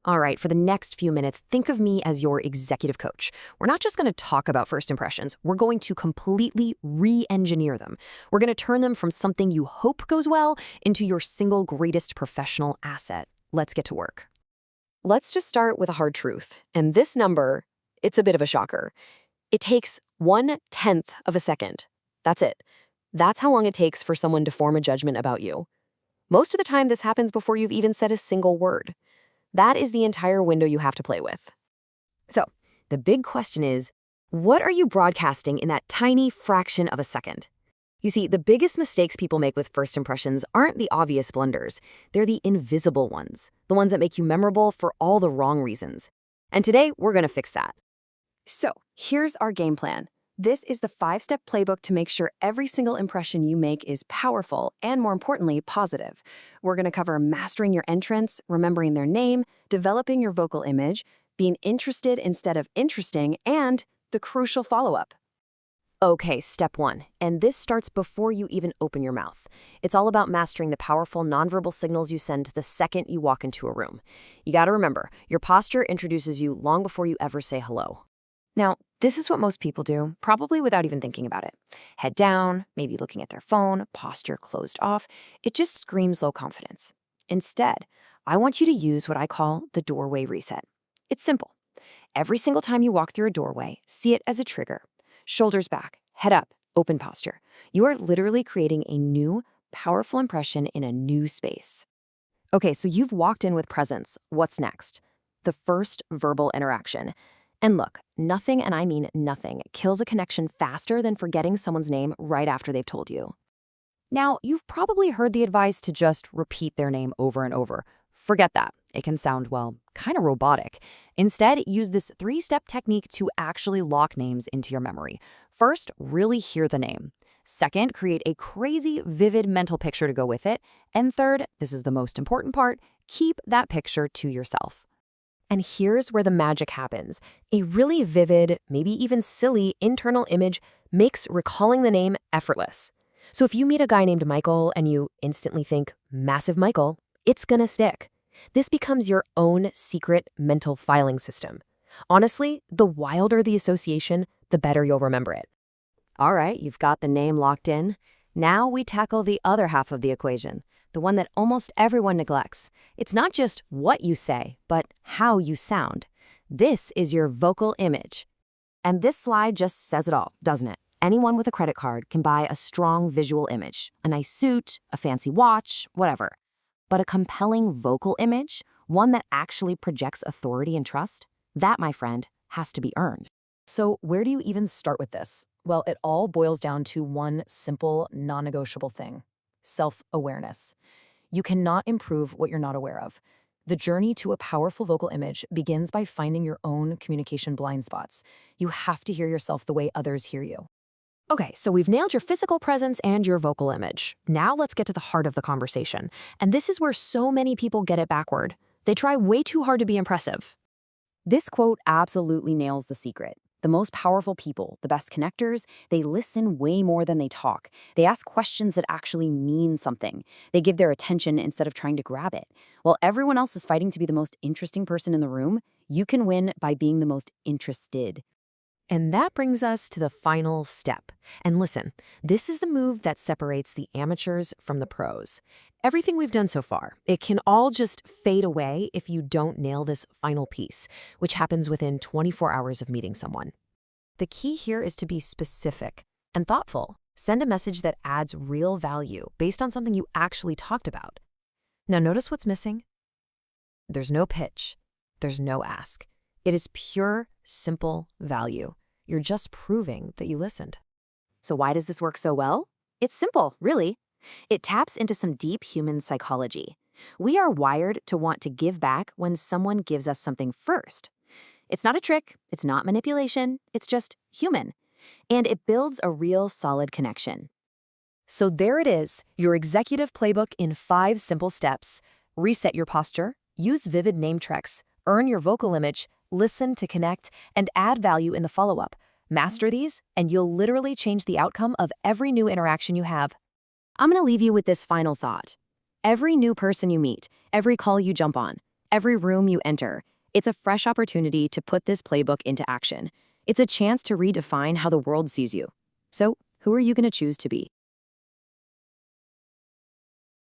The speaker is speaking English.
All right, for the next few minutes, think of me as your executive coach. We're not just going to talk about first impressions, we're going to completely re-engineer them. We're going to turn them from something you hope goes well into your single greatest professional asset. Let's get to work. Let's just start with a hard truth. And this number, it's a bit of a shocker. It takes 1/10 of a second. That's it. That's how long it takes for someone to form a judgment about you. Most of the time, this happens before you've even said a single word. That is the entire window you have to play with. So, the big question is, what are you broadcasting in that tiny fraction of a second? You see, the biggest mistakes people make with first impressions aren't the obvious blunders. They're the invisible ones, the ones that make you memorable for all the wrong reasons. And today, we're going to fix that. So, here's our game plan. This is the 5-step playbook to make sure every single impression you make is powerful and, more importantly, positive. We're going to cover mastering your entrance, remembering their name, developing your vocal image, being interested instead of interesting, and the crucial follow-up. Okay, step 1, and this starts before you even open your mouth. It's all about mastering the powerful nonverbal signals you send the second you walk into a room. You got to remember, your posture introduces you long before you ever say hello. Now, this is what most people do, probably without even thinking about it. Head down, maybe looking at their phone, posture closed off. It just screams low confidence. Instead, I want you to use what I call the doorway reset. It's simple. Every single time you walk through a doorway, see it as a trigger. Shoulders back, head up, open posture. You are literally creating a new, powerful impression in a new space. Okay, so you've walked in with presence. What's next? The first verbal interaction. And look, nothing, and I mean nothing, kills a connection faster than forgetting someone's name right after they've told you. Now, you've probably heard the advice to just repeat their name over and over. Forget that. It can sound, well, kind of robotic. Instead, use this 3-step technique to actually lock names into your memory. First, really hear the name. Second, create a crazy, vivid mental picture to go with it. And third, this is the most important part, keep that picture to yourself. And here's where the magic happens. A really vivid, maybe even silly internal image makes recalling the name effortless. So if you meet a guy named Michael and you instantly think, Massive Michael, it's gonna stick. This becomes your own secret mental filing system. Honestly, the wilder the association, the better you'll remember it. All right, you've got the name locked in. Now we tackle the other half of the equation, the one that almost everyone neglects. It's not just what you say, but how you sound. This is your vocal image. And this slide just says it all, doesn't it? Anyone with a credit card can buy a strong visual image, a nice suit, a fancy watch, whatever. But a compelling vocal image, one that actually projects authority and trust, that, my friend, has to be earned. So where do you even start with this? Well, it all boils down to one simple, non-negotiable thing: self-awareness. You cannot improve what you're not aware of. The journey to a powerful vocal image begins by finding your own communication blind spots. You have to hear yourself the way others hear you. Okay, so we've nailed your physical presence and your vocal image. Now let's get to the heart of the conversation. And this is where so many people get it backward. They try way too hard to be impressive. This quote absolutely nails the secret. The most powerful people, the best connectors, they listen way more than they talk. They ask questions that actually mean something. They give their attention instead of trying to grab it. While everyone else is fighting to be the most interesting person in the room, you can win by being the most interested. And that brings us to the final step. And listen, this is the move that separates the amateurs from the pros. Everything we've done so far, it can all just fade away if you don't nail this final piece, which happens within 24 hours of meeting someone. The key here is to be specific and thoughtful. Send a message that adds real value based on something you actually talked about. Now notice what's missing? There's no pitch. There's no ask. It is pure, simple value. You're just proving that you listened. So why does this work so well? It's simple, really. It taps into some deep human psychology. We are wired to want to give back when someone gives us something first. It's not a trick, it's not manipulation, it's just human. And it builds a real solid connection. So there it is, your executive playbook in 5 simple steps. Reset your posture, use vivid name tricks, earn your vocal image, listen to connect, and add value in the follow-up. Master these, and you'll literally change the outcome of every new interaction you have. I'm going to leave you with this final thought. Every new person you meet, every call you jump on, every room you enter. It's a fresh opportunity to put this playbook into action. It's a chance to redefine how the world sees you. So, who are you going to choose to be?